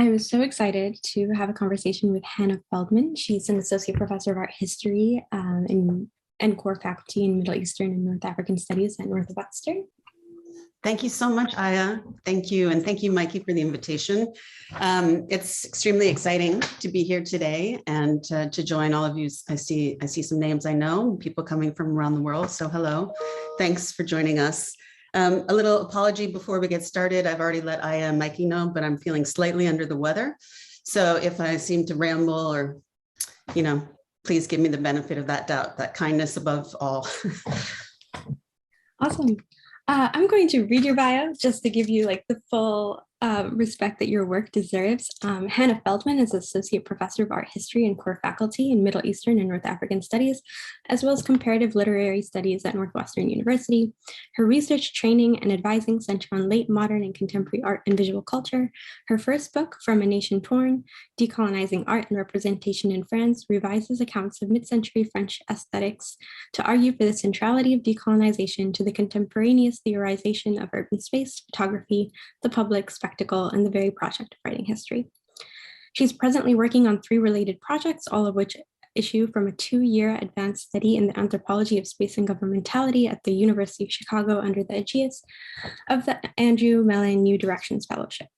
I was so excited to have a conversation with Hannah Feldman. She's an associate professor of art history and core faculty in Middle Eastern and North African studies at Northwestern. Thank you so much, Aya. Thank you. And thank you, Mikey, for the invitation. It's extremely exciting to be here today and to join all of you. I see some names I know, people coming from around the world. So hello, thanks for joining us. A little apology before we get started. I've already let Aya and Mikey know, but I'm feeling slightly under the weather. So if I seem to ramble or, please give me the benefit of that doubt, that kindness above all. Awesome. I'm going to read your bio just to give you the full respect that your work deserves. Hannah Feldman is Associate Professor of Art History and core faculty in Middle Eastern and North African Studies, as well as Comparative Literary Studies at Northwestern University. Her research, training, and advising center on late modern and contemporary art and visual culture. Her first book, From a Nation Torn, Decolonizing Art and Representation in France, revises accounts of mid-century French aesthetics to argue for the centrality of decolonization to the contemporaneous theorization of urban space, photography, the public, spectacle, and the very project of writing history. She's presently working on 3 related projects, all of which issue from a 2-year advanced study in the anthropology of space and governmentality at the University of Chicago under the aegis of the Andrew Mellon New Directions Fellowship.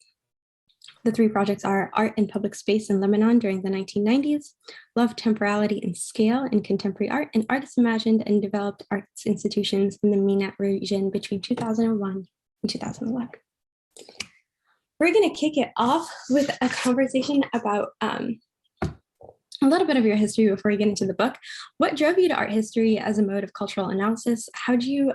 The 3 projects are Art and Public Space in Lebanon during the 1990s, Love, Temporality, and Scale in Contemporary Art, and Artists Imagined and Developed Arts Institutions in the MENAT region between 2001 and 2011. We're going to kick it off with a conversation about a little bit of your history before we get into the book. What drove you to art history as a mode of cultural analysis? How do you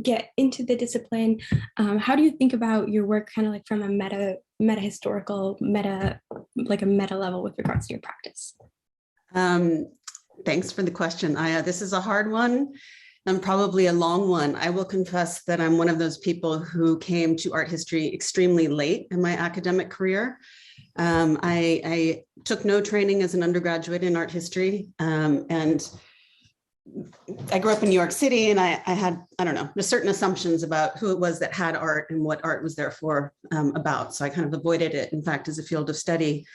get into the discipline? How do you think about your work kind of from a meta historical, meta level with regards to your practice? Thanks for the question, Aya. This is a hard one and probably a long one. I will confess that I'm one of those people who came to art history extremely late in my academic career. I took no training as an undergraduate in art history, and I grew up in New York City, and I had, just certain assumptions about who it was that had art and what art was therefore about. So I kind of avoided it, in fact, as a field of study.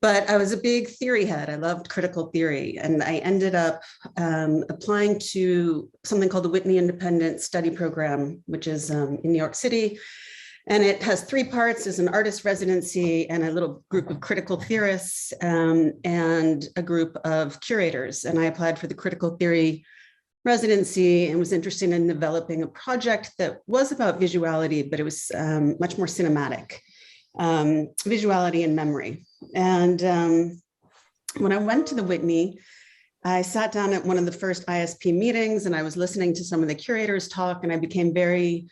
But I was a big theory head. I loved critical theory, and I ended up applying to something called the Whitney Independent Study Program, which is in New York City. And it has 3 parts. There's an artist residency and a little group of critical theorists and a group of curators. And I applied for the critical theory residency and was interested in developing a project that was about visuality, but it was much more cinematic, visuality and memory. And when I went to the Whitney, I sat down at one of the first ISP meetings and I was listening to some of the curators talk, and I became very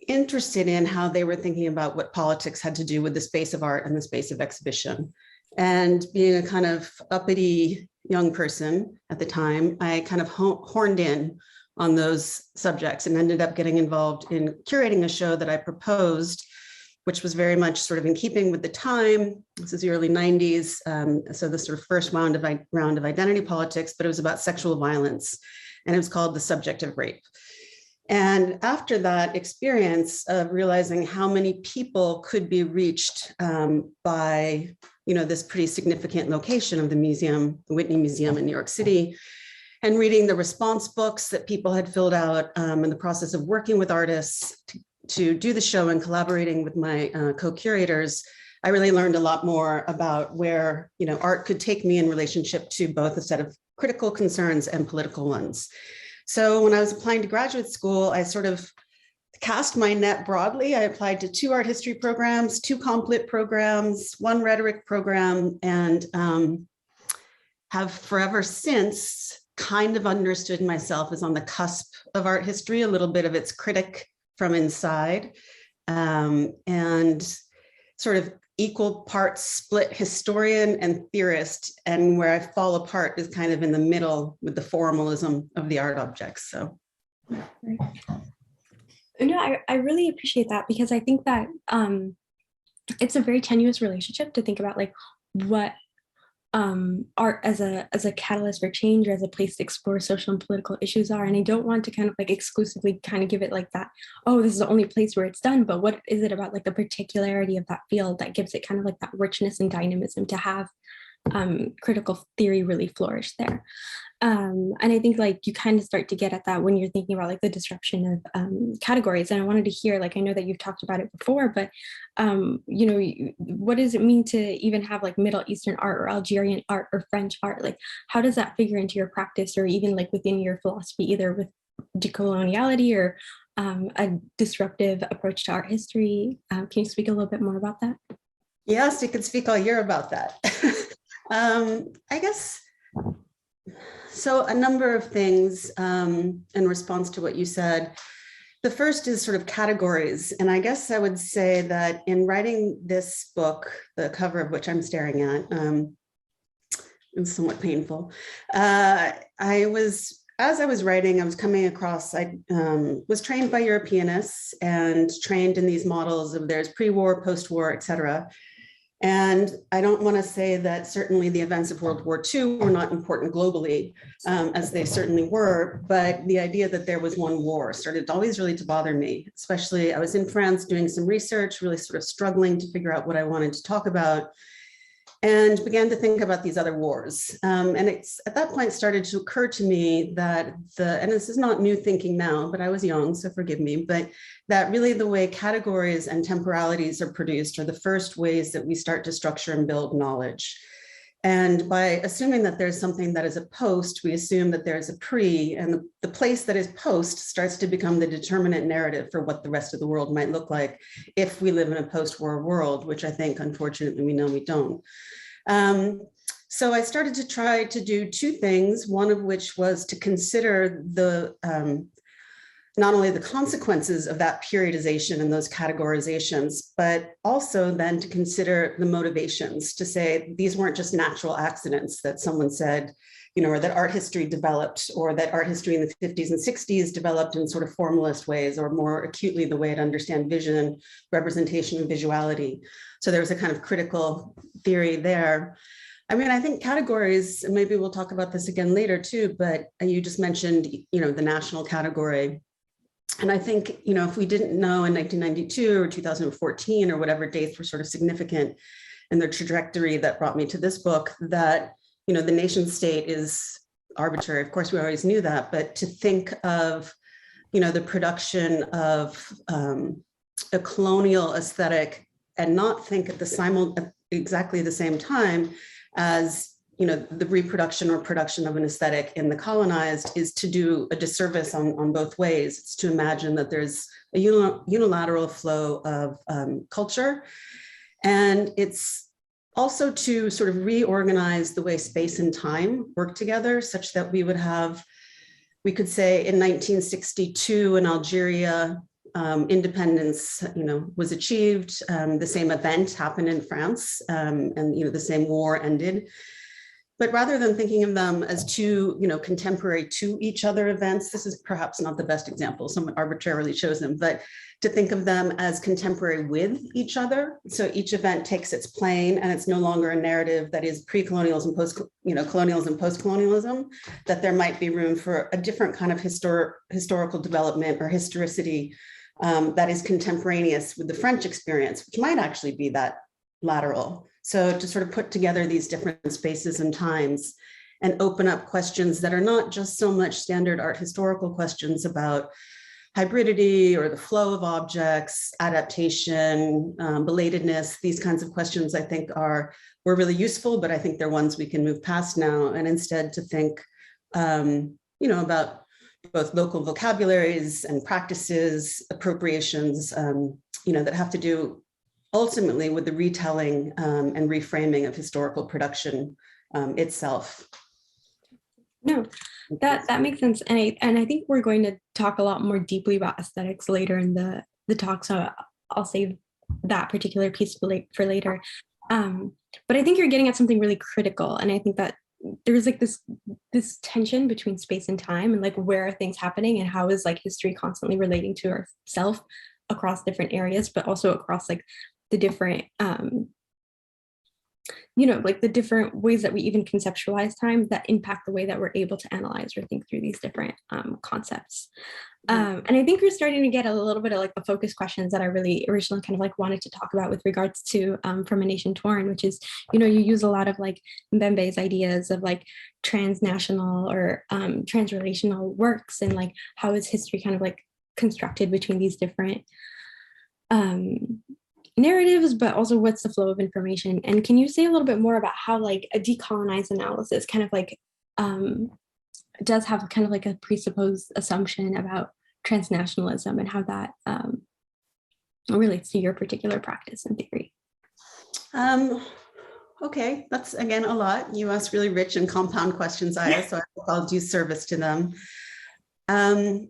interested in how they were thinking about what politics had to do with the space of art and the space of exhibition. And being a kind of uppity young person at the time, I kind of horned in on those subjects and ended up getting involved in curating a show that I proposed, which was very much sort of in keeping with the time. This is the early 90s. So the sort of first round of identity politics, but it was about sexual violence, and it was called The Subject of Rape. And after that experience of realizing how many people could be reached by, this pretty significant location of the museum, the Whitney Museum in New York City, and reading the response books that people had filled out in the process of working with artists to do the show and collaborating with my co-curators, I really learned a lot more about where, art could take me in relationship to both a set of critical concerns and political ones. So when I was applying to graduate school, I sort of cast my net broadly. I applied to 2 art history programs, 2 comp lit programs, 1 rhetoric program, and have forever since kind of understood myself as on the cusp of art history, a little bit of its critic from inside, and sort of equal parts split historian and theorist, and where I fall apart is kind of in the middle with the formalism of the art objects. So, I really appreciate that, because I think that it's a very tenuous relationship to think about, what art as a catalyst for change or as a place to explore social and political issues are. And I don't want to kind of like exclusively kind of give it like that, oh, this is the only place where it's done, but what is it about like the particularity of that field that gives it kind of like that richness and dynamism to have critical theory really flourish there. And I think like you kind of start to get at that when you're thinking about like the disruption of categories. And I wanted to hear, like, I know that you've talked about it before, but you know, what does it mean to even have like Middle Eastern art or Algerian art or French art? Like, how does that figure into your practice or even like within your philosophy, either with decoloniality or a disruptive approach to art history? Can you speak a little bit more about that? Yes, you could speak all year about that. I guess, so a number of things in response to what you said. The first is sort of categories. And I guess I would say that in writing this book, the cover of which I'm staring at, it's somewhat painful. As I was writing, I was coming across, I was trained by Europeanists and trained in these models of there's pre-war, post-war, et cetera. And I don't want to say that certainly the events of World War II were not important globally, as they certainly were, but the idea that there was one war started always really to bother me, especially I was in France doing some research, really sort of struggling to figure out what I wanted to talk about, and began to think about these other wars. And it's at that point started to occur to me that and this is not new thinking now, but I was young, so forgive me, but that really the way categories and temporalities are produced are the first ways that we start to structure and build knowledge. And by assuming that there's something that is a post, we assume that there's a pre, and the place that is post starts to become the determinant narrative for what the rest of the world might look like if we live in a post-war world, which I think, unfortunately, we know we don't. So I started to try to do two things, one of which was to consider the not only the consequences of that periodization and those categorizations, but also then to consider the motivations, to say these weren't just natural accidents that someone said, you know, or that art history developed, or that art history in the 50s and 60s developed in sort of formalist ways, or more acutely the way to understand vision, representation, and visuality. So there was a kind of critical theory there. I mean, I think categories, and maybe we'll talk about this again later too, but you just mentioned, you know, the national category. And I think, you know, if we didn't know in 1992 or 2014 or whatever dates were sort of significant in the trajectory that brought me to this book, that, you know, the nation state is arbitrary. Of course, we always knew that, but to think of, you know, the production of a colonial aesthetic and not think at exactly the same time as, you know, the reproduction or production of an aesthetic in the colonized is to do a disservice on both ways. It's to imagine that there's a unilateral flow of culture. And it's also to sort of reorganize the way space and time work together such that we would have, we could say in 1962 in Algeria, independence, you know, was achieved. The same event happened in France, and, you know, the same war ended. But rather than thinking of them as two, you know, contemporary to each other events, this is perhaps not the best example, someone arbitrarily chose them, but to think of them as contemporary with each other. So each event takes its plane and it's no longer a narrative that is pre-colonialism, colonialism, post-colonialism, that there might be room for a different kind of historical development or historicity that is contemporaneous with the French experience, which might actually be that lateral. So to sort of put together these different spaces and times and open up questions that are not just so much standard art historical questions about hybridity or the flow of objects, adaptation, belatedness, these kinds of questions I think were really useful, but I think they're ones we can move past now, and instead to think, you know, about both local vocabularies and practices, appropriations, you know, that have to do ultimately with the retelling and reframing of historical production itself. No, that makes sense. And I think we're going to talk a lot more deeply about aesthetics later in the talk. So I'll save that particular piece for later. But I think you're getting at something really critical. And I think that there's like this tension between space and time, and like where are things happening and how is like history constantly relating to ourself across different areas, but also across like the different like the different ways that we even conceptualize time that impact the way that we're able to analyze or think through these different concepts. And I think we're starting to get a little bit of like the focus questions that I really originally kind of like wanted to talk about with regards to From a Nation Torn, which is, you use a lot of like Mbembe's ideas of like transnational or transrelational works, and like how is history kind of like constructed between these different narratives, but also what's the flow of information. And can you say a little bit more about how like a decolonized analysis kind of like does have kind of like a presupposed assumption about transnationalism and how that relates to your particular practice and theory? Okay, that's again a lot. You asked really rich and compound questions, Aya, so I'll do service to them. The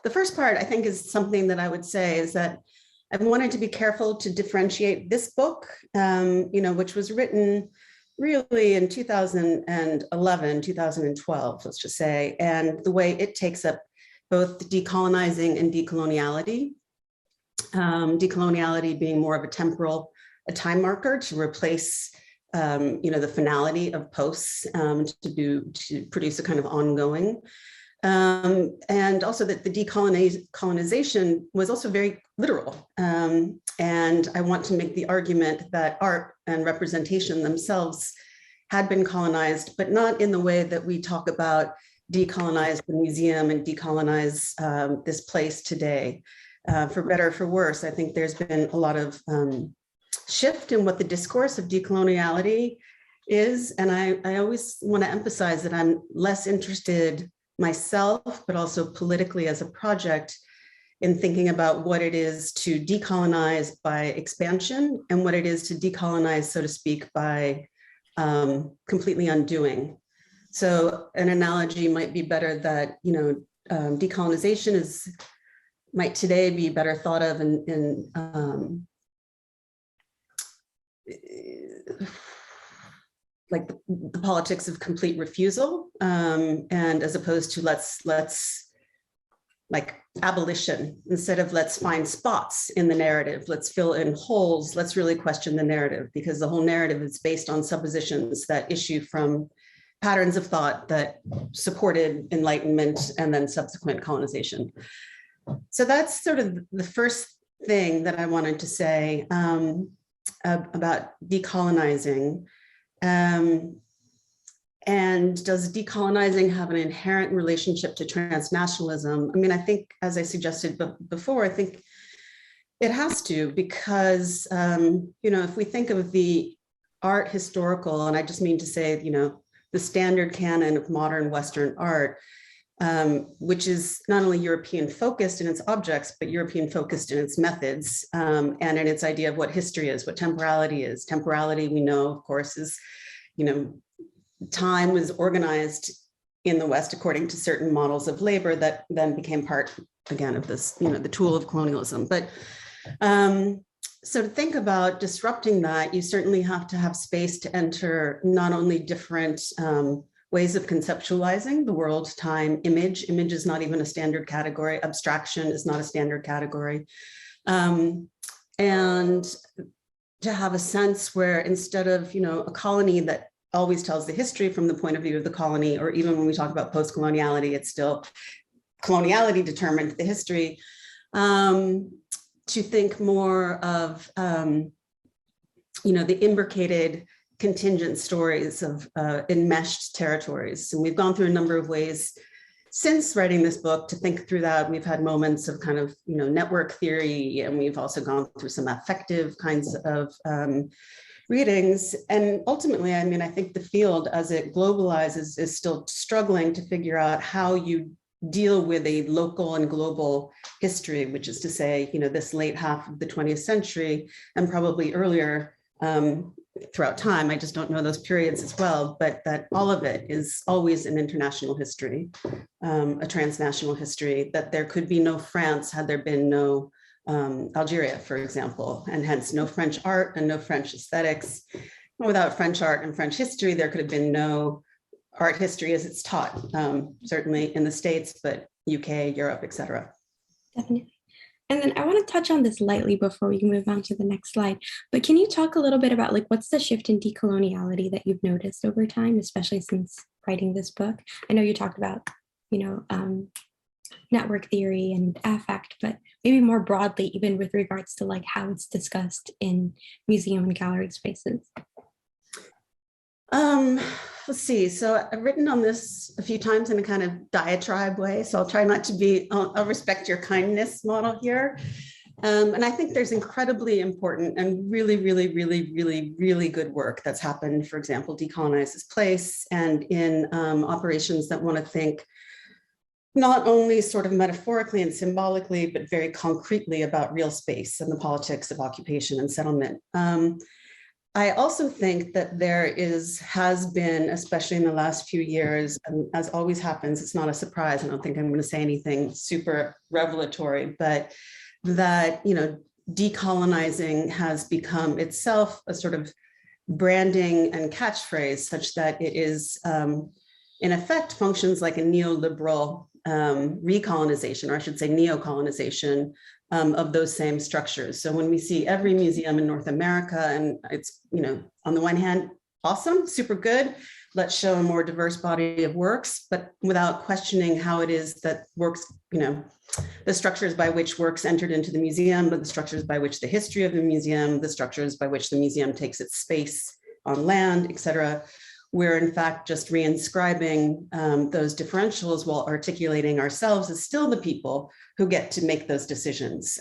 first part, I think, is something that I would say is that I wanted to be careful to differentiate this book, which was written really in 2011, 2012, let's just say, and the way it takes up both decolonizing and decoloniality. Decoloniality being more of a time marker to replace, the finality of posts to produce a kind of ongoing. And also that the decolonization was also very literal. And I want to make the argument that art and representation themselves had been colonized, but not in the way that we talk about decolonize the museum and decolonize this place today. For better or for worse, I think there's been a lot of shift in what the discourse of decoloniality is. And I always want to emphasize that I'm less interested myself, but also politically as a project, in thinking about what it is to decolonize by expansion and what it is to decolonize, so to speak, by completely undoing. So an analogy might be better that, decolonization might today be better thought of in like the politics of complete refusal, and as opposed to let's like abolition, instead of let's find spots in the narrative, let's fill in holes, let's really question the narrative, because the whole narrative is based on suppositions that issue from patterns of thought that supported Enlightenment and then subsequent colonization. So that's sort of the first thing that I wanted to say about decolonizing. And does decolonizing have an inherent relationship to transnationalism? I mean, I think, as I suggested before, I think it has to, because, if we think of the art historical, and I just mean to say, the standard canon of modern Western art, which is not only European focused in its objects, but European focused in its methods, and in its idea of what history is, what temporality is. Temporality, we know, of course, is, time was organized in the West according to certain models of labor that then became part, again, of this, the tool of colonialism. But so to think about disrupting that, you certainly have to have space to enter not only different ways of conceptualizing the world, time, image. Image is not even a standard category. Abstraction is not a standard category. And to have a sense where, instead of, a colony that always tells the history from the point of view of the colony, or even when we talk about post-coloniality, it's still coloniality determined the history, to think more of, the imbricated contingent stories of enmeshed territories. And we've gone through a number of ways since writing this book to think through that. We've had moments of kind of, network theory, and we've also gone through some affective kinds of readings. And ultimately, I mean, I think the field, as it globalizes, is still struggling to figure out how you deal with a local and global history, which is to say, this late half of the 20th century and probably earlier throughout time. I just don't know those periods as well, but that all of it is always an international history, a transnational history, that there could be no France had there been no Algeria, for example, and hence no French art and no French aesthetics. Without French art and French history, there could have been no art history as it's taught, certainly in the States, but UK, Europe, et cetera. Definitely. And then I want to touch on this lightly before we move on to the next slide. But can you talk a little bit about like what's the shift in decoloniality that you've noticed over time, especially since writing this book? I know you talked about, you know, network theory and affect, but maybe more broadly, even with regards to like how it's discussed in museum and gallery spaces. Let's see. So I've written on this a few times in a kind of diatribe way. So I'll try not to be, I'll respect your kindness model here. And I think there's incredibly important and really, really, really, really, really good work that's happened, for example, Decolonize This Place and in operations that want to think not only sort of metaphorically and symbolically, but very concretely about real space and the politics of occupation and settlement. I also think that there has been, especially in the last few years, and as always happens, it's not a surprise. I don't think I'm going to say anything super revelatory, but that, you know, decolonizing has become itself a sort of branding and catchphrase such that it is, in effect, functions like a neoliberal recolonization, or I should say neocolonization of those same structures. So when we see every museum in North America, and it's, you know, on the one hand, awesome, super good, let's show a more diverse body of works, but without questioning how it is that works, you know, the structures by which works entered into the museum, but the structures by which the history of the museum, the structures by which the museum takes its space on land, et cetera. We're in fact just reinscribing those differentials while articulating ourselves as still the people who get to make those decisions.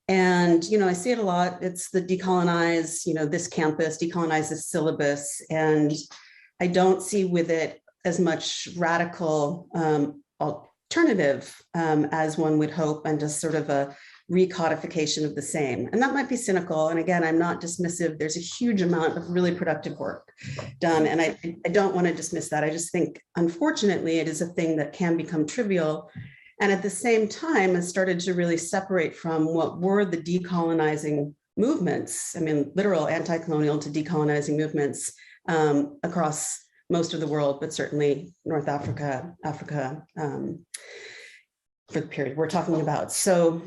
And, you know, I see it a lot. It's the decolonize, you know, this campus, decolonize this syllabus. And I don't see with it as much radical alternative as one would hope, and just sort of a recodification of the same. And that might be cynical. And again, I'm not dismissive. There's a huge amount of really productive work done. And I don't want to dismiss that. I just think, unfortunately, it is a thing that can become trivial. And at the same time, has started to really separate from what were the decolonizing movements. I mean, literal anti-colonial to decolonizing movements across most of the world, but certainly North Africa, for the period we're talking about. So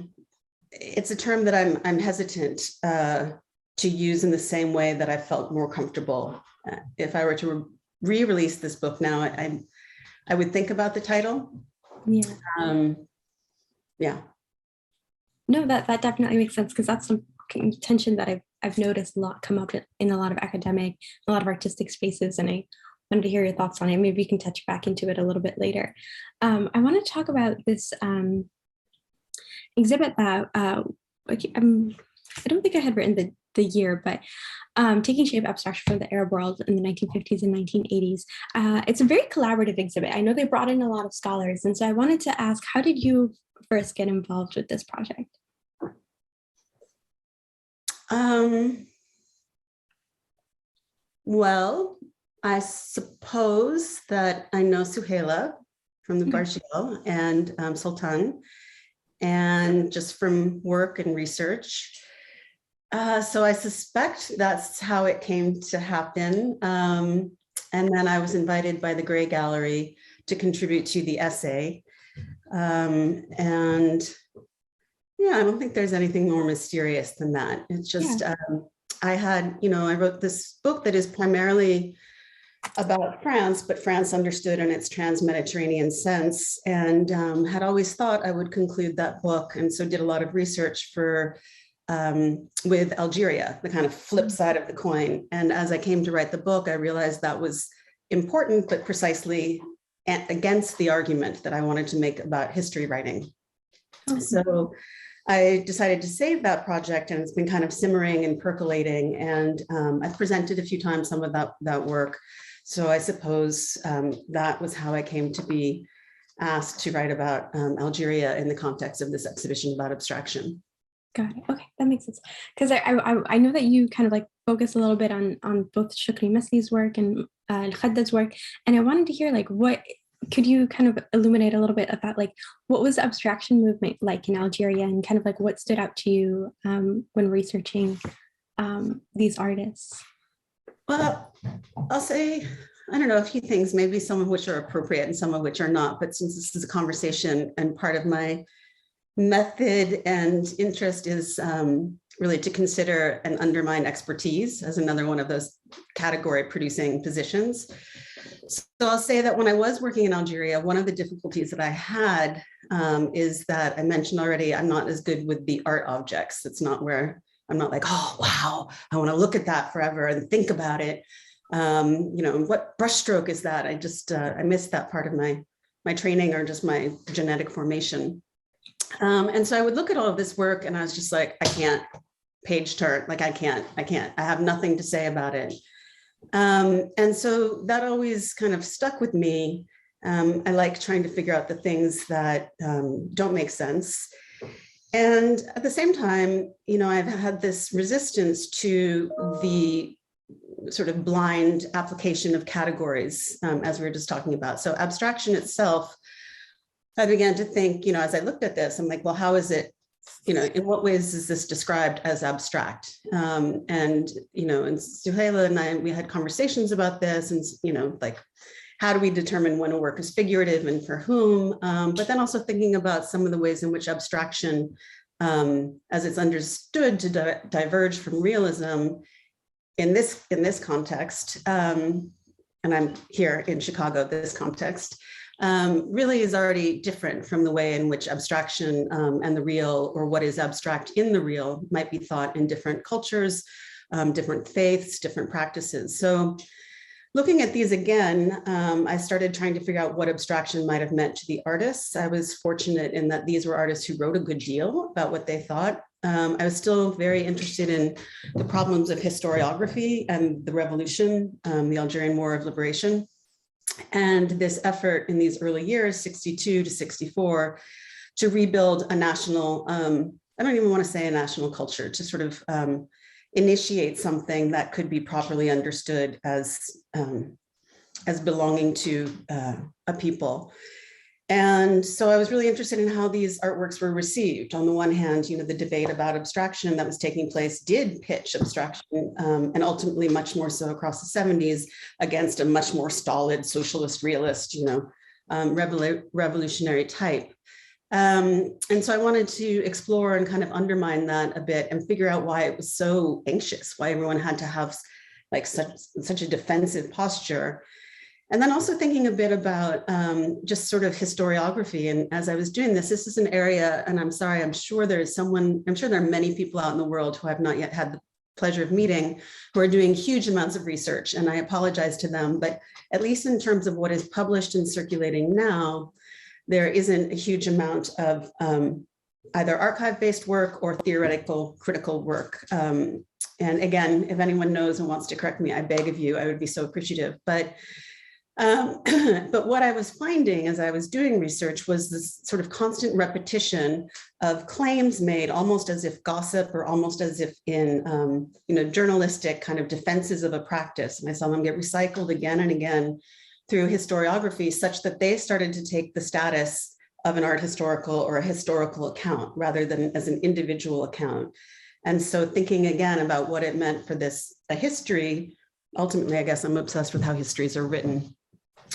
it's a term that I'm hesitant to use in the same way that I felt more comfortable. If I were to re-release this book now, I would think about the title. Yeah. Yeah. No, that definitely makes sense, because that's some tension that I've noticed a lot come up in a lot of academic, a lot of artistic spaces, and I wanted to hear your thoughts on it. Maybe we can touch back into it a little bit later. I want to talk about this exhibit that I don't think I had written the year, but Taking Shape Abstraction from the Arab World in the 1950s and 1980s. It's a very collaborative exhibit. I know they brought in a lot of scholars, and so I wanted to ask, how did you first get involved with this project? Well, I suppose that I know Suhaila from the Bargil and Sultan, and just from work and research. So I suspect that's how it came to happen. And then I was invited by the Gray Gallery to contribute to the essay. And yeah, I don't think there's anything more mysterious than that. It's just, I had, you know, I wrote this book that is primarily about France, but France understood in its trans-Mediterranean sense, and had always thought I would conclude that book. And so did a lot of research for with Algeria, the kind of flip side of the coin. And as I came to write the book, I realized that was important, but precisely against the argument that I wanted to make about history writing. So I decided to save that project, and it's been kind of simmering and percolating. And I've presented a few times some of that work. So I suppose that was how I came to be asked to write about Algeria in the context of this exhibition about abstraction. Got it. Okay, that makes sense. Because I know that you kind of like focus a little bit on both Shukri Messi's work and Khadda's work, and I wanted to hear like could you kind of illuminate a little bit about like what was the abstraction movement like in Algeria, and kind of like what stood out to you when researching these artists? Well, I'll say, I don't know, a few things, maybe some of which are appropriate and some of which are not, but since this is a conversation and part of my method and interest is really to consider and undermine expertise as another one of those category producing positions. So I'll say that when I was working in Algeria, one of the difficulties that I had is that I mentioned already, I'm not as good with the art objects. It's not where I'm not like, oh, wow, I want to look at that forever and think about it. What brushstroke is that? I missed that part of my training or just my genetic formation. And so I would look at all of this work and I was just like, I can't page turn, like I can't, I have nothing to say about it. And so that always kind of stuck with me. I like trying to figure out the things that don't make sense. And at the same time, I've had this resistance to the sort of blind application of categories, as we were just talking about. So abstraction itself, I began to think, as I looked at this, I'm like, well, how is it, in what ways is this described as abstract? And Suhaila and I, we had conversations about this and, like, how do we determine when a work is figurative and for whom? But then also thinking about some of the ways in which abstraction, as it's understood to diverge from realism in this context, and I'm here in Chicago, this context, really is already different from the way in which abstraction and the real, or what is abstract in the real, might be thought in different cultures, different faiths, different practices. So looking at these again, I started trying to figure out what abstraction might have meant to the artists. I was fortunate in that these were artists who wrote a good deal about what they thought. I was still very interested in the problems of historiography and the revolution, the Algerian War of Liberation. And this effort in these early years, 62 to 64, to rebuild a national, I don't even want to say a national culture, to sort of initiate something that could be properly understood as belonging to a people. And so I was really interested in how these artworks were received. On the one hand, the debate about abstraction that was taking place did pitch abstraction, and ultimately much more so across the 70s against a much more stolid socialist realist, revolutionary type. And so I wanted to explore and kind of undermine that a bit and figure out why it was so anxious, why everyone had to have like such a defensive posture. And then also thinking a bit about just sort of historiography. And as I was doing this is an area, and I'm sorry, I'm sure there are many people out in the world who I've not yet had the pleasure of meeting who are doing huge amounts of research, and I apologize to them, but at least in terms of what is published and circulating now, there isn't a huge amount of either archive-based work or theoretical critical work. And again, if anyone knows and wants to correct me, I beg of you, I would be so appreciative. But what I was finding as I was doing research was this sort of constant repetition of claims made almost as if gossip or almost as if in journalistic kind of defenses of a practice. And I saw them get recycled again and again through historiography, such that they started to take the status of an art historical or a historical account rather than as an individual account. And so thinking again about what it meant for a history, ultimately, I guess I'm obsessed with how histories are written,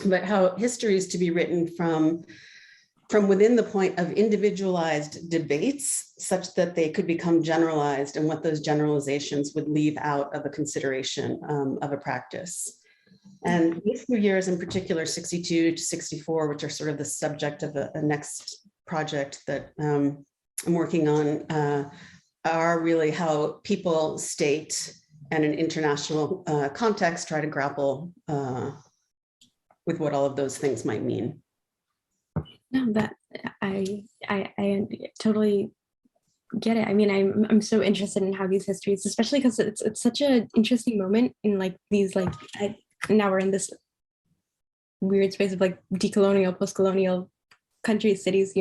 but how history is to be written from within the point of individualized debates such that they could become generalized, and what those generalizations would leave out of a consideration of a practice. And these 2 years in particular, 62 to 64, which are sort of the subject of a next project that I'm working on, are really how people, state, and an international context try to grapple with what all of those things might mean. No, that I totally get it. I mean, I'm so interested in how these histories, especially because it's such an interesting moment in like these now we're in this weird space of like decolonial, post-colonial countries, cities.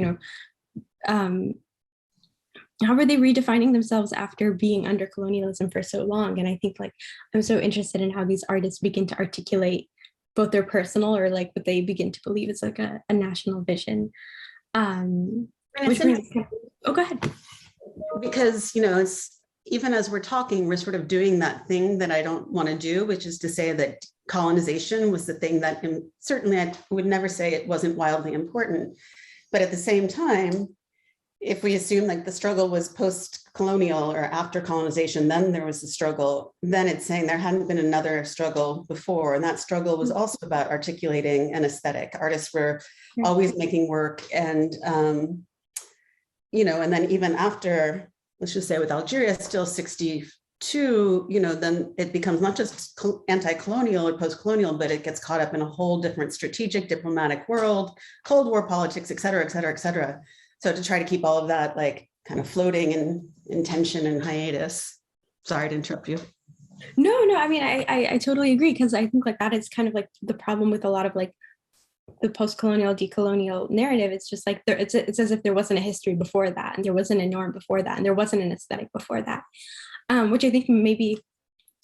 How were they redefining themselves after being under colonialism for so long? And I think like I'm so interested in how these artists begin to articulate both their personal or like what they begin to believe is like a national vision. Oh, go ahead. Because, it's even as we're talking, we're sort of doing that thing that I don't want to do, which is to say that colonization was the thing that certainly I would never say it wasn't wildly important. But at the same time, if we assume like the struggle was post-colonial or after colonization, then there was the struggle, then it's saying there hadn't been another struggle before. And that struggle was also about articulating an aesthetic. Artists were always making work, and, you know, and then even after, let's just say with Algeria, still 62, you know, then it becomes not just anti-colonial or post-colonial, but it gets caught up in a whole different strategic diplomatic world, Cold War politics, et cetera, et cetera, et cetera. So to try to keep all of that like kind of floating in tension and hiatus. Sorry to interrupt you. No, I mean, I totally agree, because I think like that is kind of like the problem with a lot of like the post-colonial, decolonial narrative. It's just like it's as if there wasn't a history before that, and there wasn't a norm before that, and there wasn't an aesthetic before that, which I think maybe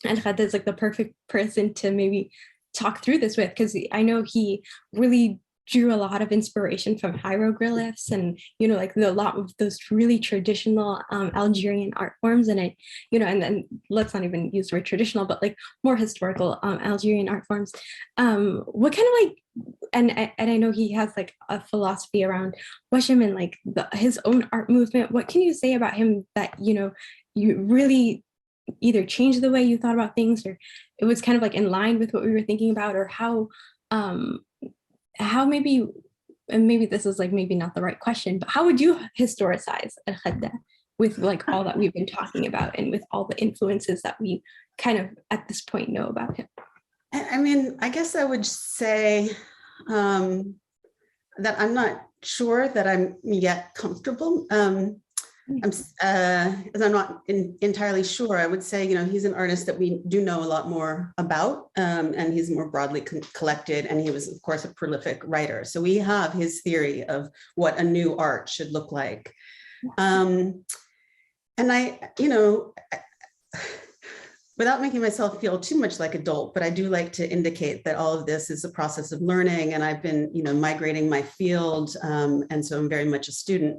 Khadda is like the perfect person to maybe talk through this with, because I know he really drew a lot of inspiration from hieroglyphs and, you know, like a lot of those really traditional Algerian art forms. And it, you know, and then let's not even use the word traditional, but like more historical Algerian art forms. What kind of like, and I know he has like a philosophy around Washam and like his own art movement. What can you say about him that, you know, you really either changed the way you thought about things, or it was kind of like in line with what we were thinking about, or how maybe, and maybe this is like maybe not the right question, but how would you historicize Khadda with like all that we've been talking about and with all the influences that we kind of at this point know about him? I mean, I guess I would say that I'm not sure that I'm yet comfortable. As I'm not entirely sure, I would say, you know, he's an artist that we do know a lot more about, and he's more broadly collected, and he was, of course, a prolific writer. So we have his theory of what a new art should look like. And I, you know, without making myself feel too much like adult, but I do like to indicate that all of this is a process of learning, and I've been, you know, migrating my field, and so I'm very much a student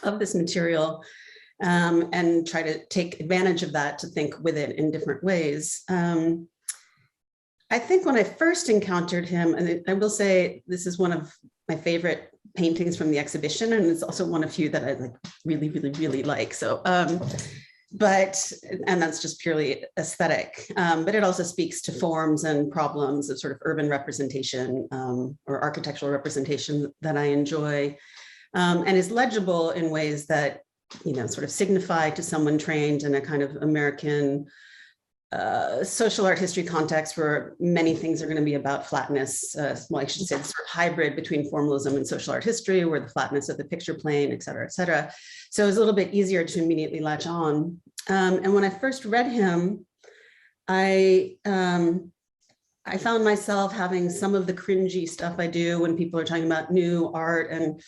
of this material, and try to take advantage of that to think with it in different ways. I think when I first encountered him, and I will say this is one of my favorite paintings from the exhibition, and it's also one of few that I like really, really, really like. So, and that's just purely aesthetic, but it also speaks to forms and problems of sort of urban representation, or architectural representation that I enjoy. And is legible in ways that, you know, sort of signify to someone trained in a kind of American social art history context where many things are going to be about flatness. Well, I should say sort of hybrid between formalism and social art history, where the flatness of the picture plane, et cetera, et cetera. So it was a little bit easier to immediately latch on. And when I first read him, I found myself having some of the cringy stuff I do when people are talking about new art and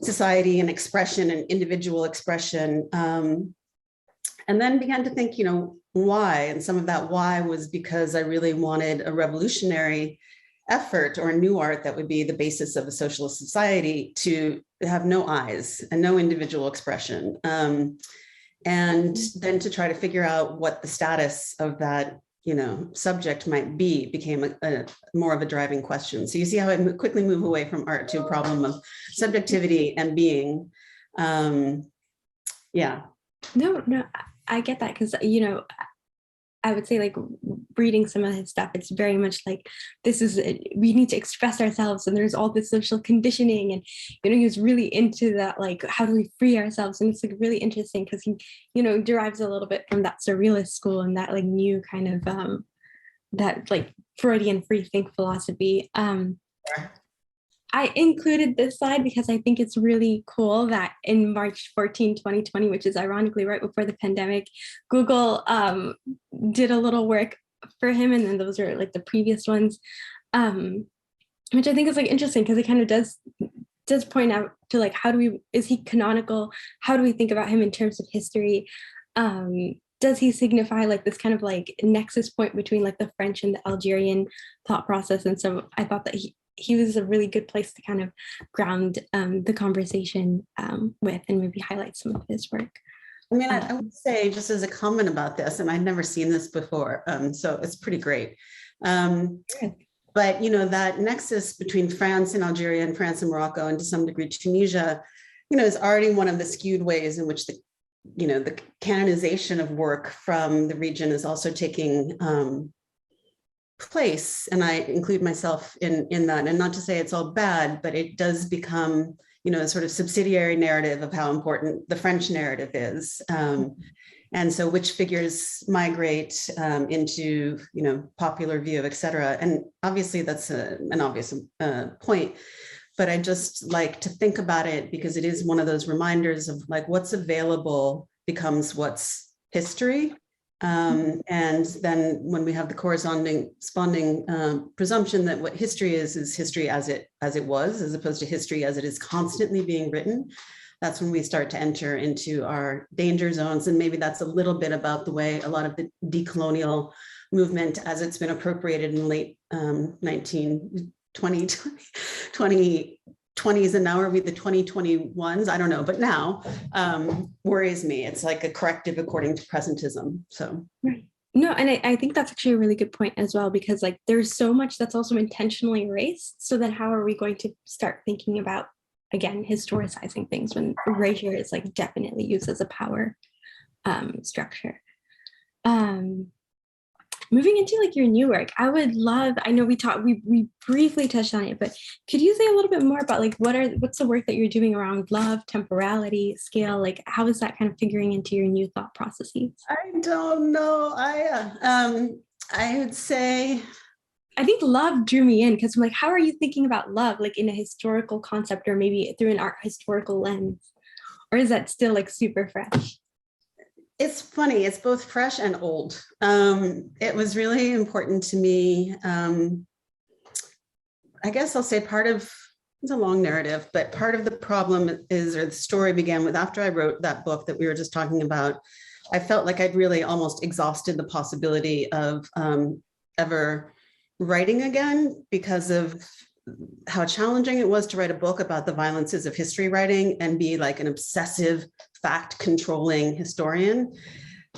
society and expression and individual expression. And then began to think, you know, why? And some of that why was because I really wanted a revolutionary effort or a new art that would be the basis of a socialist society to have no eyes and no individual expression. And then to try to figure out what the status of that, you know, subject might be became a more of a driving question. So you see how I quickly move away from art to a problem of subjectivity and being. Yeah. No, I get that, because, you know, I would say like reading some of his stuff, it's very much like we need to express ourselves, and there's all this social conditioning, and, you know, he was really into that, like, how do we free ourselves? And it's like really interesting because he, you know, derives a little bit from that surrealist school and that like new kind of that like Freudian free think philosophy. I included this slide because I think it's really cool that in March 14, 2020, which is ironically right before the pandemic, Google did a little work for him. And then those are like the previous ones, which I think is like interesting because it kind of does point out to like, is he canonical? How do we think about him in terms of history? Does he signify like this kind of like nexus point between like the French and the Algerian thought process? And so I thought that he was a really good place to kind of ground the conversation with and maybe highlight some of his work. I mean, I would say just as a comment about this, and I'd never seen this before, so it's pretty great. But, you know, that nexus between France and Algeria and France and Morocco, and to some degree Tunisia, is already one of the skewed ways in which the canonization of work from the region is also taking place. And I include myself in that, and not to say it's all bad, but it does become, a sort of subsidiary narrative of how important the French narrative is. And so which figures migrate into, popular view, et cetera. And obviously that's an obvious point, but I just like to think about it because it is one of those reminders of like what's available becomes what's history. And then when we have the corresponding presumption that what history is history as it was, as opposed to history as it is constantly being written, that's when we start to enter into our danger zones. And maybe that's a little bit about the way a lot of the decolonial movement, as it's been appropriated in late 2020s, and now are we the 2021s? I don't know, but now worries me. It's like a corrective according to presentism. So. Right. No, and I think that's actually a really good point as well, because like there's so much that's also intentionally erased. So then how are we going to start thinking about, again, historicizing things when erasure is like definitely used as a power structure? Moving into like your new work, I would love, I know we briefly touched on it, but could you say a little bit more about like what's the work that you're doing around love, temporality, scale? Like how is that kind of figuring into your new thought processes? I don't know. I would say, I think love drew me in because I'm like, how are you thinking about love, like in a historical concept or maybe through an art historical lens? Or is that still like super fresh? It's funny, it's both fresh and old. It was really important to me. I guess I'll say it's a long narrative, but part of the problem is, or the story began with, after I wrote that book that we were just talking about, I felt like I'd really almost exhausted the possibility of ever writing again because of how challenging it was to write a book about the violences of history writing and be like an obsessive fact controlling historian.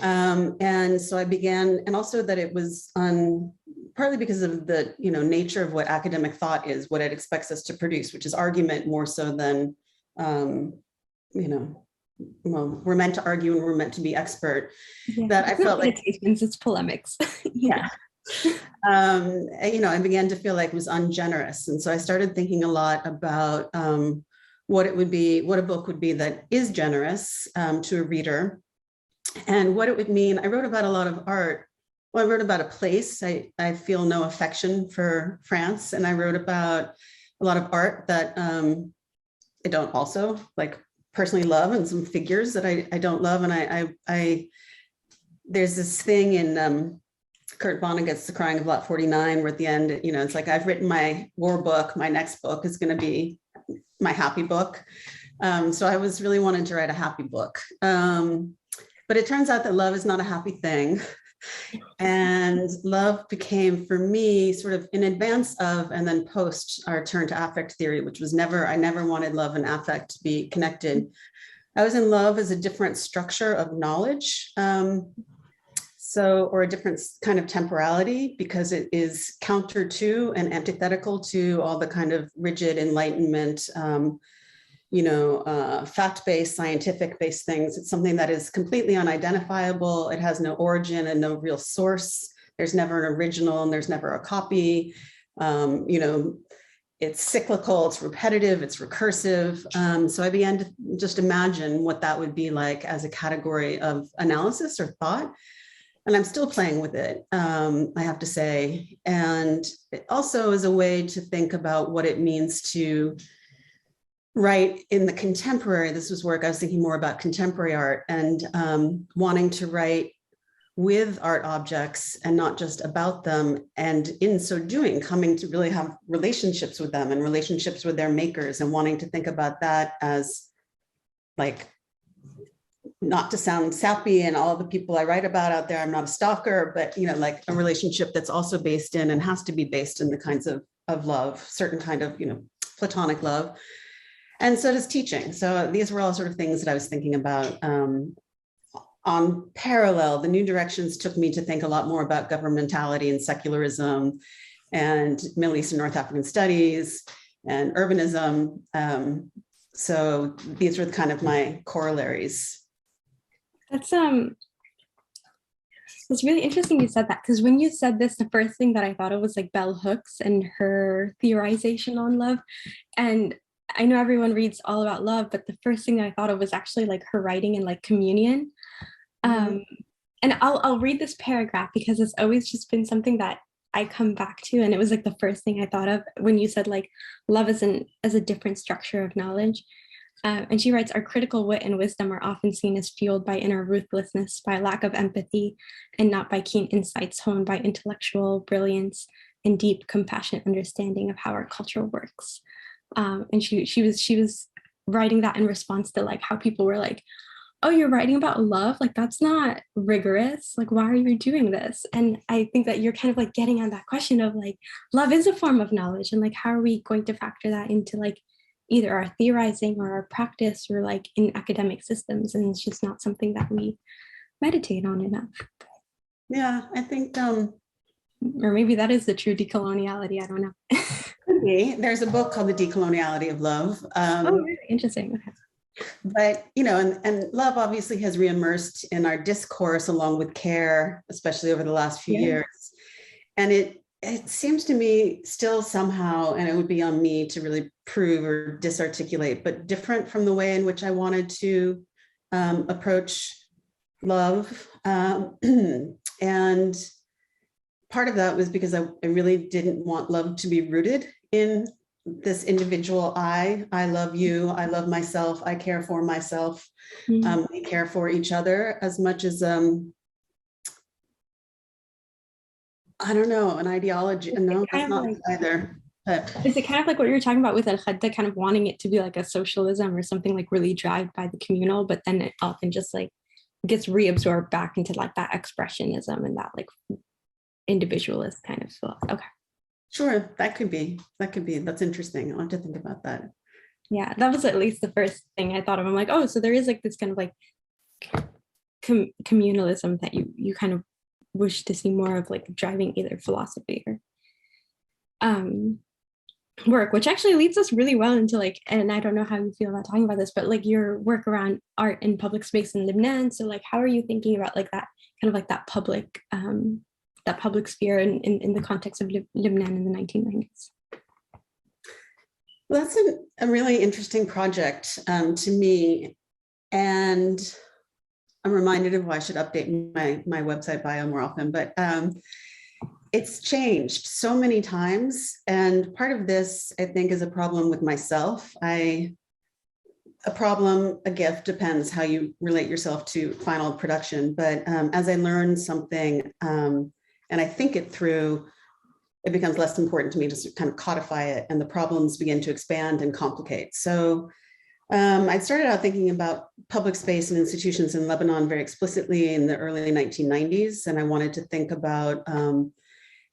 And so I began, and also that it was partly because of the nature of what academic thought is, what it expects us to produce, which is argument more so than, well, we're meant to argue and we're meant to be expert. Yeah. That I felt like it's polemics. yeah. I began to feel like it was ungenerous. And so I started thinking a lot about what a book would be that is generous to a reader, and what it would mean. I wrote about a lot of art. Well, I wrote about a place. I feel no affection for France, and I wrote about a lot of art that I don't also like personally love, and some figures that I don't love. And I there's this thing in Kurt Vonnegut's The Crying of Lot 49, where at the end, it's like, I've written my war book, my next book is going to be my happy book. So I was really wanting to write a happy book. But it turns out that love is not a happy thing. And love became, for me, sort of in advance of and then post our turn to affect theory, which was I never wanted love and affect to be connected. I was in love as a different structure of knowledge. Or a different kind of temporality, because it is counter to and antithetical to all the kind of rigid Enlightenment, fact-based, scientific-based things. It's something that is completely unidentifiable. It has no origin and no real source. There's never an original and there's never a copy. It's cyclical, it's repetitive, it's recursive. So I began to just imagine what that would be like as a category of analysis or thought. And I'm still playing with it, I have to say. And it also is a way to think about what it means to write in the contemporary. This was work I was thinking more about contemporary art, and wanting to write with art objects and not just about them. And in so doing, coming to really have relationships with them and relationships with their makers, and wanting to think about that as like, not to sound sappy and all the people I write about out there, I'm not a stalker, but like a relationship that's also based in and has to be based in the kinds of love, certain kind of platonic love. And so does teaching. So these were all sort of things that I was thinking about. On parallel, the new directions took me to think a lot more about governmentality and secularism and Middle East and North African studies and urbanism. So these were kind of my corollaries. That's it's really interesting you said that, because when you said this, the first thing that I thought of was like bell hooks and her theorization on love. And I know everyone reads all about love, but the first thing that I thought of was actually like her writing in like communion. And I'll read this paragraph because it's always just been something that I come back to, and it was like the first thing I thought of when you said like love as a different structure of knowledge. And she writes, our critical wit and wisdom are often seen as fueled by inner ruthlessness, by lack of empathy, and not by keen insights honed by intellectual brilliance and deep compassionate understanding of how our culture works. And she was writing that in response to like how people were like, oh, you're writing about love? Like, that's not rigorous. Like, why are you doing this? And I think that you're kind of like getting on that question of like, love is a form of knowledge. And like, how are we going to factor that into like either our theorizing or our practice or like in academic systems? And it's just not something that we meditate on enough. Yeah, I think, or maybe that is the true decoloniality. I don't know. could be. There's a book called The Decoloniality of Love. Oh, really interesting. Okay. But, you know, and love obviously has reimmersed in our discourse along with care, especially over the last few years. And it seems to me still somehow, and it would be on me to really prove or disarticulate, but different from the way in which I wanted to approach love. And part of that was because I really didn't want love to be rooted in this individual I love you, I love myself, I care for myself, we care for each other, as much as I don't know, an ideology. No, that's not like, either. But is it kind of like what you were talking about with Khadda, kind of wanting it to be like a socialism or something like really driven by the communal, but then it often just like gets reabsorbed back into like that expressionism and that like individualist kind of stuff. Okay. Sure, that could be. That's interesting. I'll have to think about that. Yeah, that was at least the first thing I thought of. I'm like, oh, so there is like this kind of like communalism that you kind of wish to see more of, like driving either philosophy or work, which actually leads us really well into like, and I don't know how you feel about talking about this, but like your work around art and public space in Lebanon. So like, how are you thinking about like that kind of like that public sphere in the context of Lebanon in the 1990s? Well, that's a really interesting project to me. And I'm reminded of why I should update my website bio more often, but it's changed so many times. And part of this, I think, is a problem with myself. A gift, depends how you relate yourself to final production. But as I learn something, and I think it through, it becomes less important to me to kind of codify it, and the problems begin to expand and complicate. So I started out thinking about public space and institutions in Lebanon very explicitly in the early 1990s. And I wanted to think about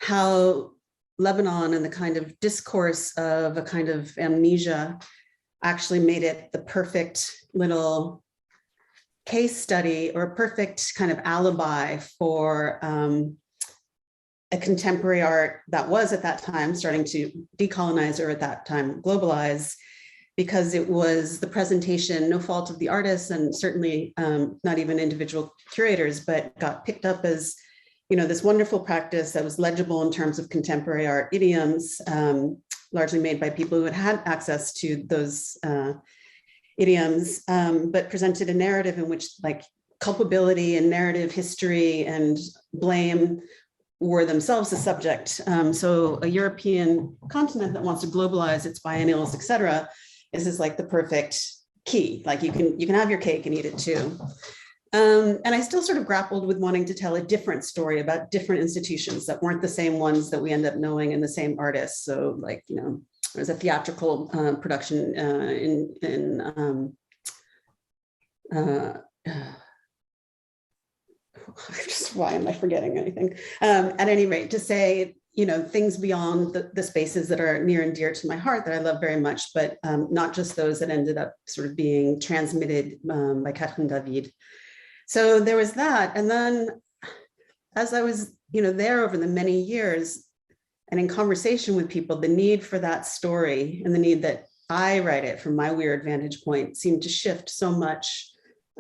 how Lebanon and the kind of discourse of a kind of amnesia actually made it the perfect little case study or a perfect kind of alibi for a contemporary art that was at that time starting to decolonize, or at that time globalize, because it was the presentation, no fault of the artists, and certainly not even individual curators, but got picked up as, you know, this wonderful practice that was legible in terms of contemporary art idioms, largely made by people who had had access to those idioms, but presented a narrative in which like culpability and narrative history and blame were themselves the subject. So a European continent that wants to globalize its biennials, et cetera, is like the perfect key. Like you can have your cake and eat it too. And I still sort of grappled with wanting to tell a different story about different institutions that weren't the same ones that we end up knowing and the same artists. So like, you know, there was a theatrical production just why am I forgetting anything? At any rate, to say, you know, things beyond the spaces that are near and dear to my heart that I love very much, but not just those that ended up sort of being transmitted by Catherine David. So there was that. And then as I was, you know, there over the many years and in conversation with people, the need for that story and the need that I write it from my weird vantage point seemed to shift so much.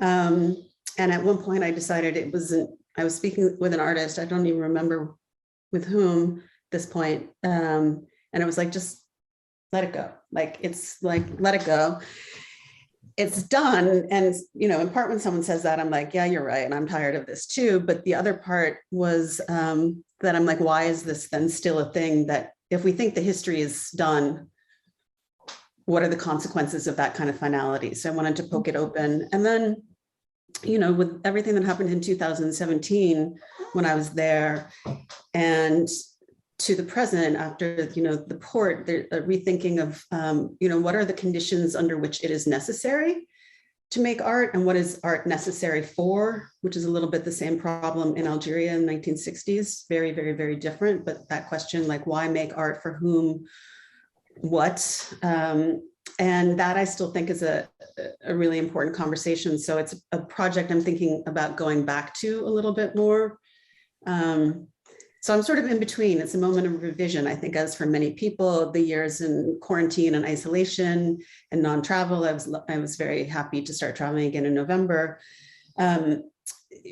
And at one point I decided it wasn't, I was speaking with an artist, I don't even remember with whom at this point. And it was like, just let it go. Like, it's like, let it go. It's done. And, in part when someone says that, I'm like, yeah, you're right. And I'm tired of this too. But the other part was that I'm like, why is this then still a thing that if we think the history is done, what are the consequences of that kind of finality? So I wanted to poke it open. And then, with everything that happened in 2017, when I was there, and to the present after, the port, the rethinking of, what are the conditions under which it is necessary to make art, and what is art necessary for, which is a little bit the same problem in Algeria in the 1960s, very, very, very different. But that question, like, why make art for whom, what? And that I still think is a really important conversation. So it's a project I'm thinking about going back to a little bit more. So I'm sort of in between. It's a moment of revision, I think, as for many people, the years in quarantine and isolation and non-travel. I was very happy to start traveling again in November,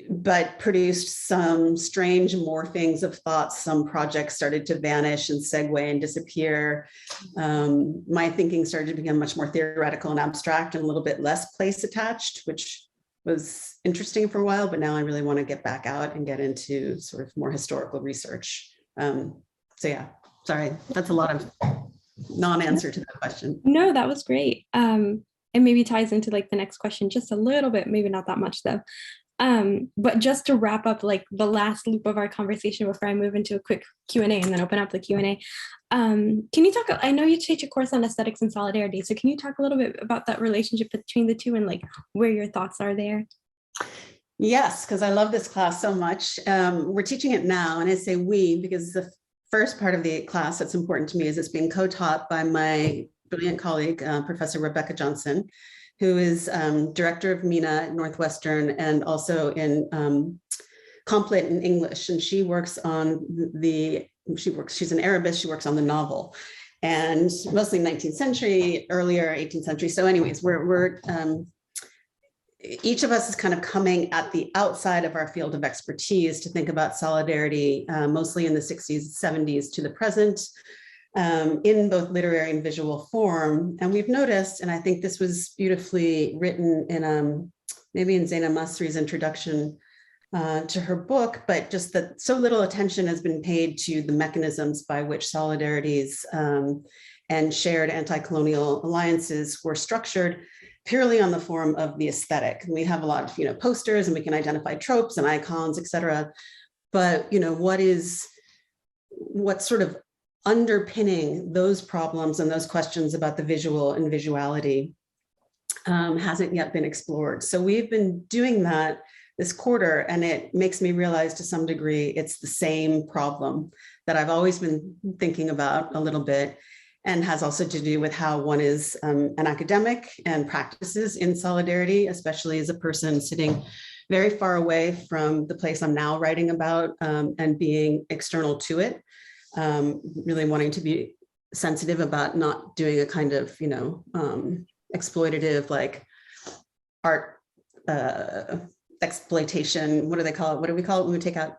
but produced some strange morphings of thoughts. Some projects started to vanish and segue and disappear. My thinking started to become much more theoretical and abstract and a little bit less place attached, which was interesting for a while, but now I really want to get back out and get into sort of more historical research. So yeah, sorry, that's a lot of non-answer to that question. No, that was great. And maybe ties into like the next question just a little bit, maybe not that much though. But just to wrap up like the last loop of our conversation before I move into a quick Q&A and then open up the Q&A. Can you talk, I know you teach a course on aesthetics and solidarity, so can you talk a little bit about that relationship between the two and like where your thoughts are there? Yes, because I love this class so much. We're teaching it now, and I say we because the first part of the class that's important to me is it's being co-taught by my brilliant colleague, Professor Rebecca Johnson, who is director of MENA at Northwestern and also in Complet in English. And she works on she's an Arabist, she works on the novel, and mostly 19th century, earlier 18th century. So anyways, we're each of us is kind of coming at the outside of our field of expertise to think about solidarity, mostly in the 60s, 70s to the present, in both literary and visual form. And we've noticed, and I think this was beautifully written in maybe in Zaina Masri's introduction to her book, but just that so little attention has been paid to the mechanisms by which solidarities and shared anti-colonial alliances were structured purely on the form of the aesthetic. And we have a lot of posters, and we can identify tropes and icons, et cetera. But what's sort of underpinning those problems and those questions about the visual and visuality hasn't yet been explored. So we've been doing that this quarter, and it makes me realize to some degree it's the same problem that I've always been thinking about a little bit, and has also to do with how one is an academic and practices in solidarity, especially as a person sitting very far away from the place I'm now writing about and being external to it, really wanting to be sensitive about not doing a kind of, exploitative, like art exploitation. What do they call it? What do we call it when we take out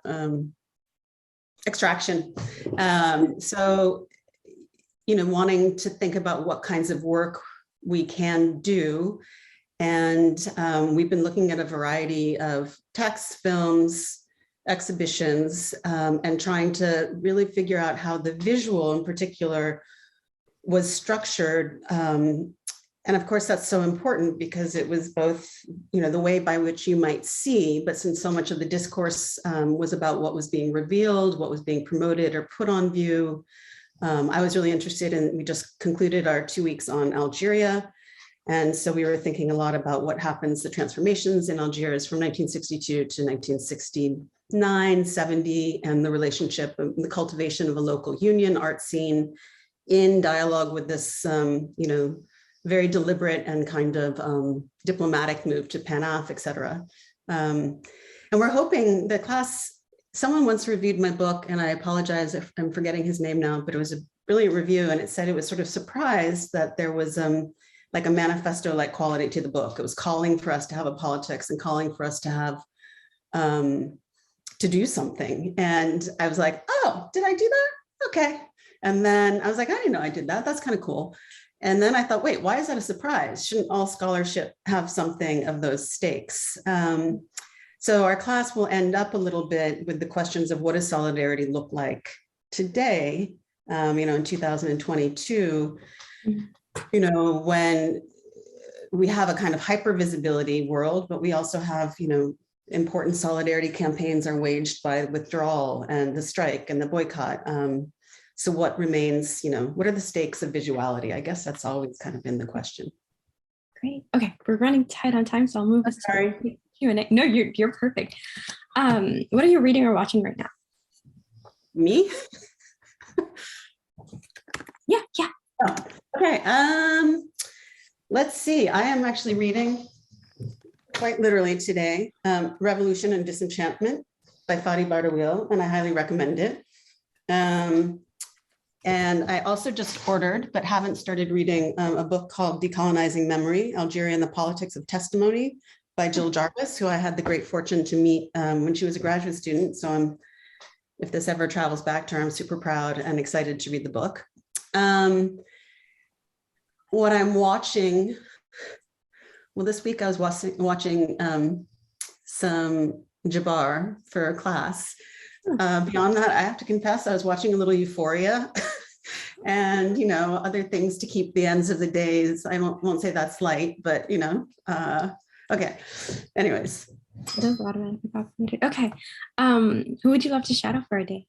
extraction? So, wanting to think about what kinds of work we can do. And we've been looking at a variety of texts, films, exhibitions, and trying to really figure out how the visual in particular was structured. And of course, that's so important because it was both, the way by which you might see, but since so much of the discourse was about what was being revealed, what was being promoted or put on view, I was really interested in, we just concluded our 2 weeks on Algeria. And so we were thinking a lot about what happens, the transformations in Algiers from 1962 to 1969, 70, and the relationship, the cultivation of a local union art scene in dialogue with this, very deliberate and kind of diplomatic move to Pan-Af, et cetera. And we're hoping the class, someone once reviewed my book, and I apologize if I'm forgetting his name now, but it was brilliant review, and it said it was sort of surprised that there was like a manifesto-like quality to the book. It was calling for us to have a politics and calling for us to have to do something. And I was like, oh, did I do that? Okay. And then I was like, I didn't know I did that. That's kind of cool. And then I thought, wait, why is that a surprise? Shouldn't all scholarship have something of those stakes? So our class will end up a little bit with the questions of what does solidarity look like today, in 2022, when we have a kind of hyper-visibility world, but we also have, important solidarity campaigns are waged by withdrawal and the strike and the boycott. So what remains, what are the stakes of visuality? I guess that's always kind of been the question. Great. Okay, we're running tight on time, so I'll move us to Q&A. No, you're perfect. What are you reading or watching right now? Me? Yeah. Oh, okay. Let's see. I am actually reading quite literally today, Revolution and Disenchantment by Fadi Bardawil, and I highly recommend it. And I also just ordered, but haven't started reading, a book called Decolonizing Memory, Algeria and the Politics of Testimony by Jill Jarvis, who I had the great fortune to meet when she was a graduate student. So if this ever travels back to her, I'm super proud and excited to read the book. What I'm watching, well, this week I was watching some Jabbar for a class. Beyond that, I have to confess, I was watching a little Euphoria and, other things to keep the ends of the days. I won't say that's light, but, okay. Anyways. It is automatically populated. Okay. Who would you love to shadow for a day?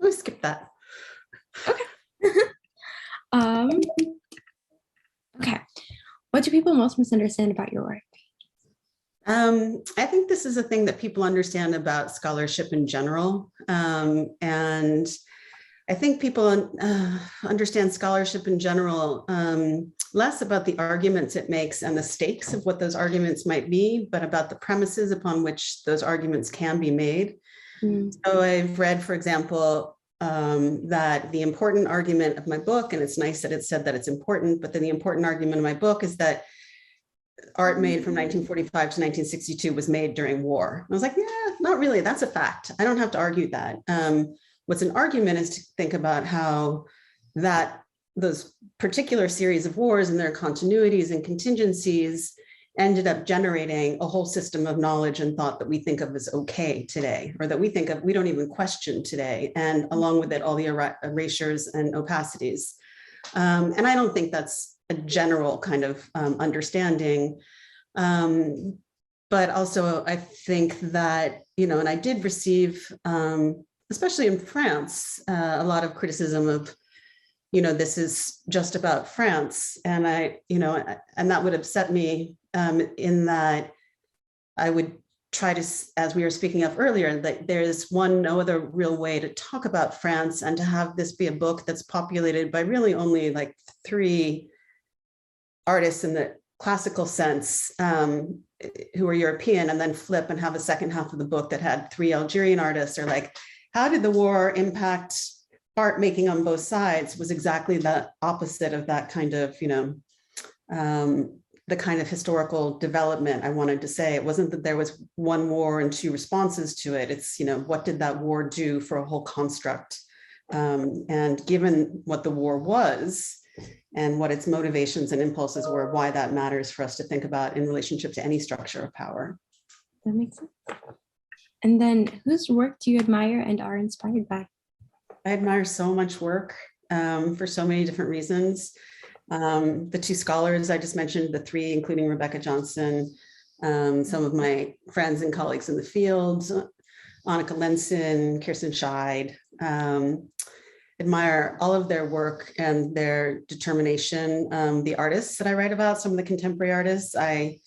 Let me skip that. Okay. Okay. What do people most misunderstand about your work? I think this is a thing that people understand about scholarship in general. And I think people understand scholarship in general less about the arguments it makes and the stakes of what those arguments might be, but about the premises upon which those arguments can be made. So I've read, for example, that the important argument of my book, and it's nice that it's said that it's important, but then the important argument of my book is that art made from 1945 to 1962 was made during war. I was like, yeah, not really. That's a fact. I don't have to argue that. What's an argument is to think about how those particular series of wars and their continuities and contingencies ended up generating a whole system of knowledge and thought that we think of as okay today, or that we don't even question today. And along with it, all the erasures and opacities. And I don't think that's a general kind of understanding. But also I think that, and I did receive, especially in France, a lot of criticism of, this is just about France. And and that would upset me in that I would try to, as we were speaking of earlier, that there's no other real way to talk about France and to have this be a book that's populated by really only like 3 artists in the classical sense who are European, and then flip and have a second half of the book that had 3 Algerian artists, or like, how did the war impact art making on both sides, was exactly the opposite of that kind of, the kind of historical development I wanted to say. It wasn't that there was one war and 2 responses to it. It's, what did that war do for a whole construct? And given what the war was and what its motivations and impulses were, why that matters for us to think about in relationship to any structure of power. That makes sense. And then whose work do you admire and are inspired by? I admire so much work for so many different reasons. The 2 scholars I just mentioned, the 3, including Rebecca Johnson, some of my friends and colleagues in the field, Annika Lenson, Kirsten Scheid, admire all of their work and their determination. The artists that I write about, some of the contemporary artists, I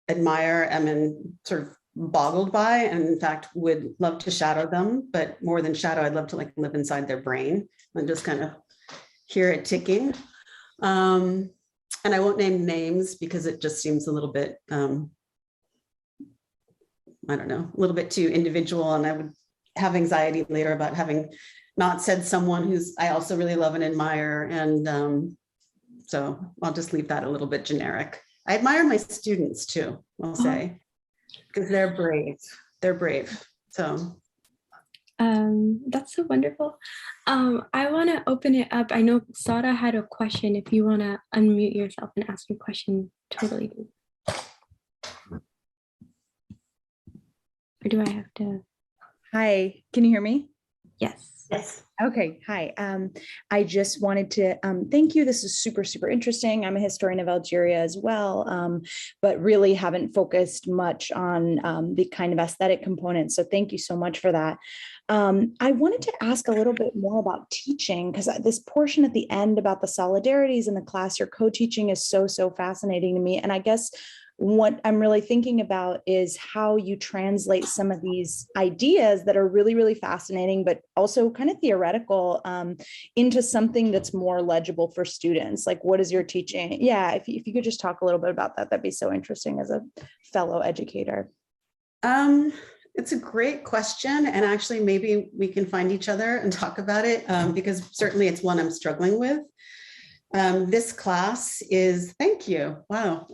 admire and sort of boggled by, and in fact would love to shadow them, but more than shadow, I'd love to like live inside their brain and just kind of hear it ticking. And I won't name names because it just seems a little bit I don't know, a little bit too individual, and I would have anxiety later about having not said someone who's I also really love and admire. And so I'll just leave that a little bit generic. I admire my students too, I'll say, because they're brave. They're brave. So that's so wonderful. I want to open it up. I know Sada had a question. If you want to unmute yourself and ask your question, totally. Or do I have to? Hi, can you hear me? Yes. yes. Okay, hi. I just wanted to thank you. This is super, super interesting. I'm a historian of Algeria as well, but really haven't focused much on the kind of aesthetic component. So thank you so much for that. I wanted to ask a little bit more about teaching, because this portion at the end about the solidarities in the class you're co-teaching is so, so fascinating to me. And I guess what I'm really thinking about is how you translate some of these ideas that are really, really fascinating, but also kind of theoretical, into something that's more legible for students. Like, what is your teaching? Yeah, if you could just talk a little bit about that, that'd be so interesting as a fellow educator. It's a great question. And actually, maybe we can find each other and talk about it, because certainly it's one I'm struggling with. This class is, thank you. Wow.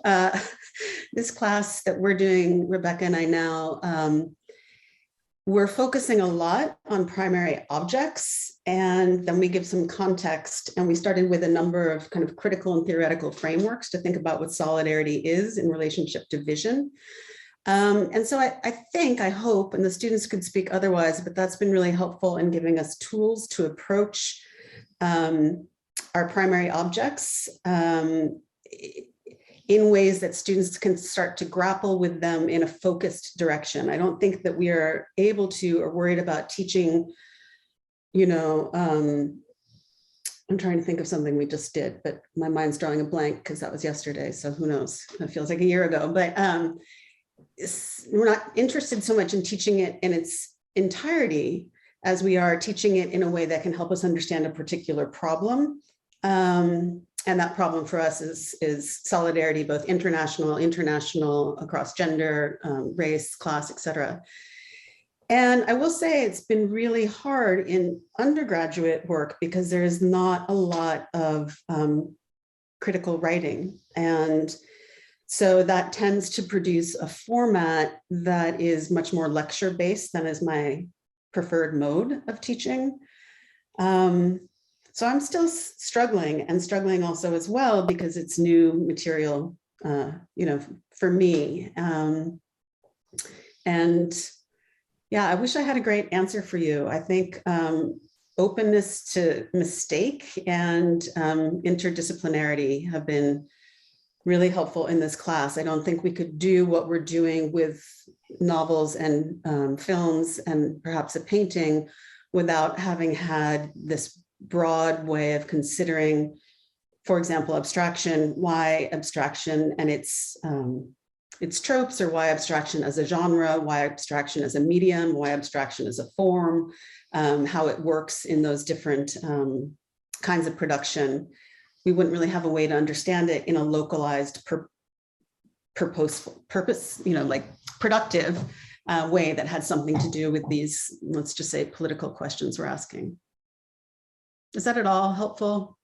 This class that we're doing, Rebecca and I now, we're focusing a lot on primary objects, and then we give some context, and we started with a number of kind of critical and theoretical frameworks to think about what solidarity is in relationship to vision. And so I hope, and the students could speak otherwise, but that's been really helpful in giving us tools to approach our primary objects in ways that students can start to grapple with them in a focused direction. I don't think that we are able to or worried about teaching, I'm trying to think of something we just did, but my mind's drawing a blank because that was yesterday. So who knows? It feels like a year ago, but we're not interested so much in teaching it in its entirety as we are teaching it in a way that can help us understand a particular problem. And that problem for us is solidarity, both international, across gender, race, class, et cetera. And I will say it's been really hard in undergraduate work because there is not a lot of critical writing. And so that tends to produce a format that is much more lecture-based than is my preferred mode of teaching. So I'm still struggling also as well because it's new material, for me. And yeah, I wish I had a great answer for you. I think openness to mistake and interdisciplinarity have been really helpful in this class. I don't think we could do what we're doing with novels and films and perhaps a painting without having had this broad way of considering, for example, abstraction, why abstraction and its tropes, or why abstraction as a genre, why abstraction as a medium, why abstraction as a form, how it works in those different kinds of production. We wouldn't really have a way to understand it in a localized, purpose, like productive way that had something to do with these, let's just say, political questions we're asking. Is that at all helpful?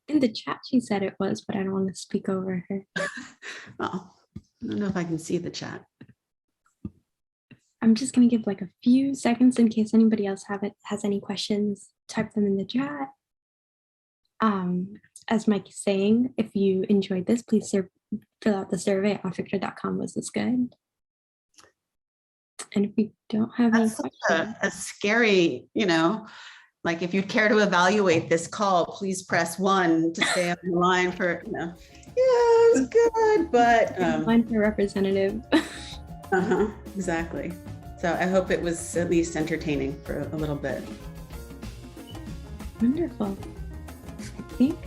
In the chat, she said it was, but I don't want to speak over her. Oh, I don't know if I can see the chat. I'm just going to give like a few seconds in case anybody else has any questions. Type them in the chat. As Mike is saying, if you enjoyed this, please fill out the survey at afikra.com. Was this good? And if we don't have any questions, a scary, like if you care to evaluate this call, please press 1 to stay on the line for, yeah, it was good, but line for representative. Exactly. So I hope it was at least entertaining for a little bit. Wonderful. I think,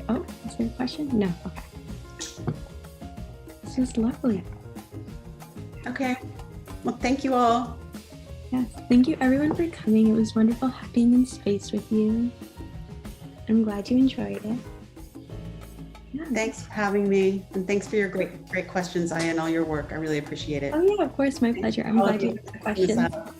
is there a question? No, okay. This was lovely. Okay. Well, thank you all. Yes, thank you everyone for coming. It was wonderful being in space with you. I'm glad you enjoyed it. Thanks for having me. And thanks for your great questions, Aya, and all your work. I really appreciate it. Oh yeah, of course, my pleasure. I'm glad you asked the question.